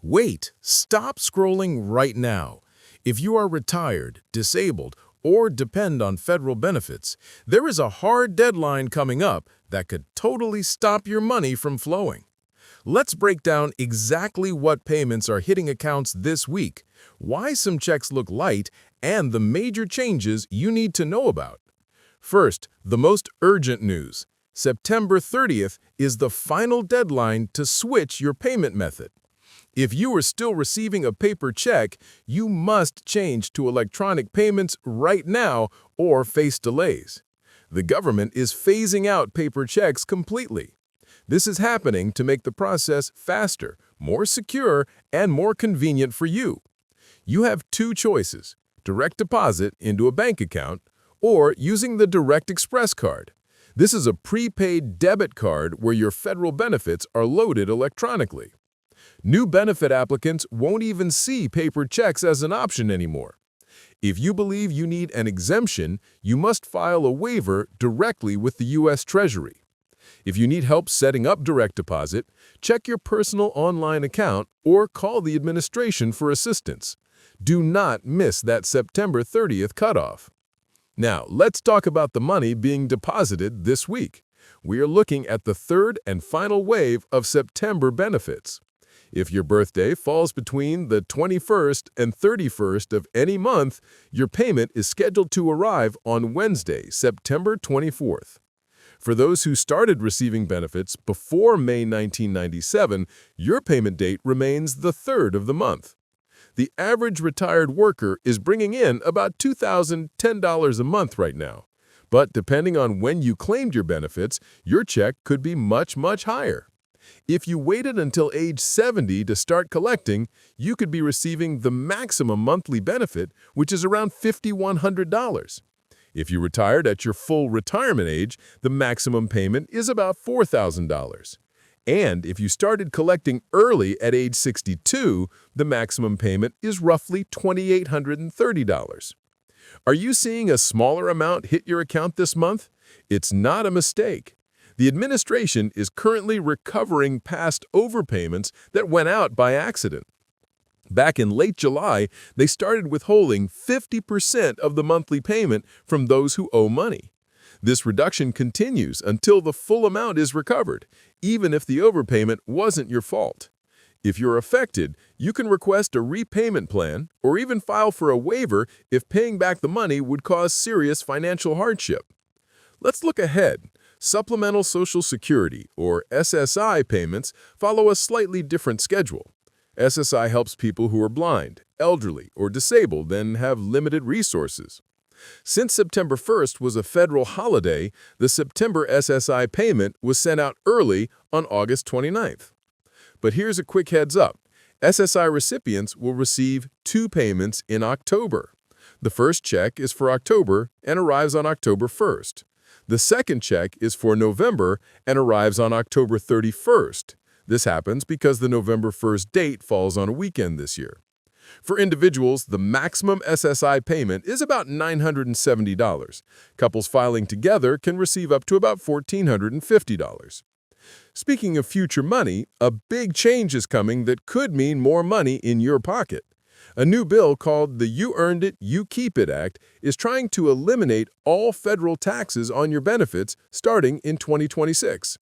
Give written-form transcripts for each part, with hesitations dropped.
Wait, stop scrolling right now. If you are retired, disabled, or depend on federal benefits, there is a hard deadline coming up that could totally stop your money from flowing. Let's break down exactly what payments are hitting accounts this week, why some checks look light, and the major changes you need to know about. First, the most urgent news. September 30th is the final deadline to switch your payment method. If you are still receiving a paper check, you must change to electronic payments right now or face delays. The government is phasing out paper checks completely. This is happening to make the process faster, more secure, and more convenient for you. You have two choices: direct deposit into a bank account or using the Direct Express card. This is a prepaid debit card where your federal benefits are loaded electronically. New benefit applicants won't even see paper checks as an option anymore. If you believe you need an exemption, you must file a waiver directly with the U.S. Treasury. If you need help setting up direct deposit, check your personal online account or call the administration for assistance. Do not miss that September 30th cutoff. Now, let's talk about the money being deposited this week. We are looking at the third and final wave of September benefits. If your birthday falls between the 21st and 31st of any month, your payment is scheduled to arrive on Wednesday, September 24th. For those who started receiving benefits before May 1997, your payment date remains the 3rd of the month. The average retired worker is bringing in about $2,010 a month right now. But depending on when you claimed your benefits, your check could be much, much higher. If you waited until age 70 to start collecting, you could be receiving the maximum monthly benefit, which is around $5,100. If you retired at your full retirement age, the maximum payment is about $4,000. And if you started collecting early at age 62, the maximum payment is roughly $2,830. Are you seeing a smaller amount hit your account this month? It's not a mistake. The administration is currently recovering past overpayments that went out by accident. Back in late July, they started withholding 50% of the monthly payment from those who owe money. This reduction continues until the full amount is recovered, even if the overpayment wasn't your fault. If you're affected, you can request a repayment plan or even file for a waiver if paying back the money would cause serious financial hardship. Let's look ahead. Supplemental Social Security, or SSI, payments follow a slightly different schedule. SSI helps people who are blind, elderly, or disabled and have limited resources. Since September 1st was a federal holiday, the September SSI payment was sent out early on August 29th. But here's a quick heads up. SSI recipients will receive two payments in October. The first check is for October and arrives on October 1st. The second check is for November and arrives on October 31st. This happens because the November 1st date falls on a weekend this year. For individuals, the maximum SSI payment is about $970. Couples filing together can receive up to about $1,450. Speaking of future money, a big change is coming that could mean more money in your pocket. A new bill called the You Earned It, You Keep It Act is trying to eliminate all federal taxes on your benefits starting in 2026.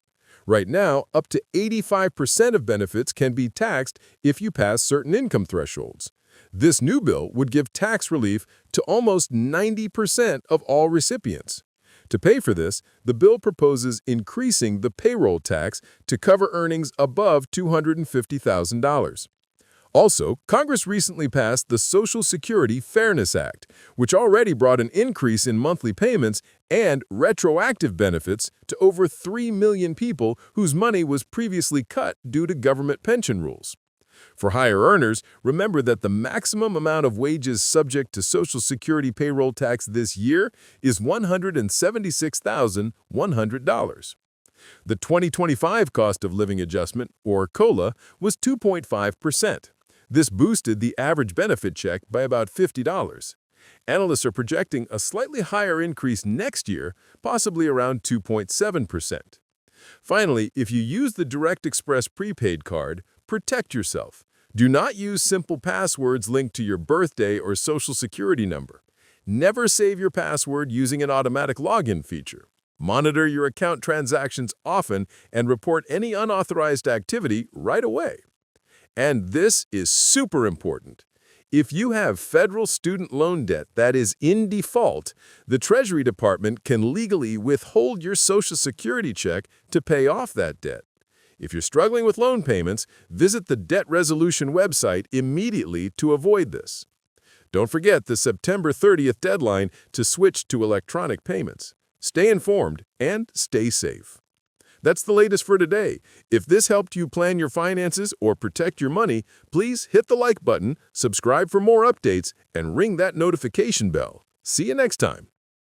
Right now, up to 85% of benefits can be taxed if you pass certain income thresholds. This new bill would give tax relief to almost 90% of all recipients. To pay for this, the bill proposes increasing the payroll tax to cover earnings above $250,000. Also, Congress recently passed the Social Security Fairness Act, which already brought an increase in monthly payments and retroactive benefits to over 3 million people whose money was previously cut due to government pension rules. For higher earners, remember that the maximum amount of wages subject to Social Security payroll tax this year is $176,100. The 2025 cost of living adjustment, or COLA, was 2.5%. This boosted the average benefit check by about $50. Analysts are projecting a slightly higher increase next year, possibly around 2.7%. Finally, if you use the Direct Express prepaid card, protect yourself. Do not use simple passwords linked to your birthday or social security number. Never save your password using an automatic login feature. Monitor your account transactions often and report any unauthorized activity right away. And this is super important. If you have federal student loan debt that is in default, the Treasury Department can legally withhold your Social Security check to pay off that debt. If you're struggling with loan payments, visit the debt resolution website immediately to avoid this. Don't forget the September 30th deadline to switch to electronic payments. Stay informed and stay safe. That's the latest for today. If this helped you plan your finances or protect your money, please hit the like button, subscribe for more updates, and ring that notification bell. See you next time.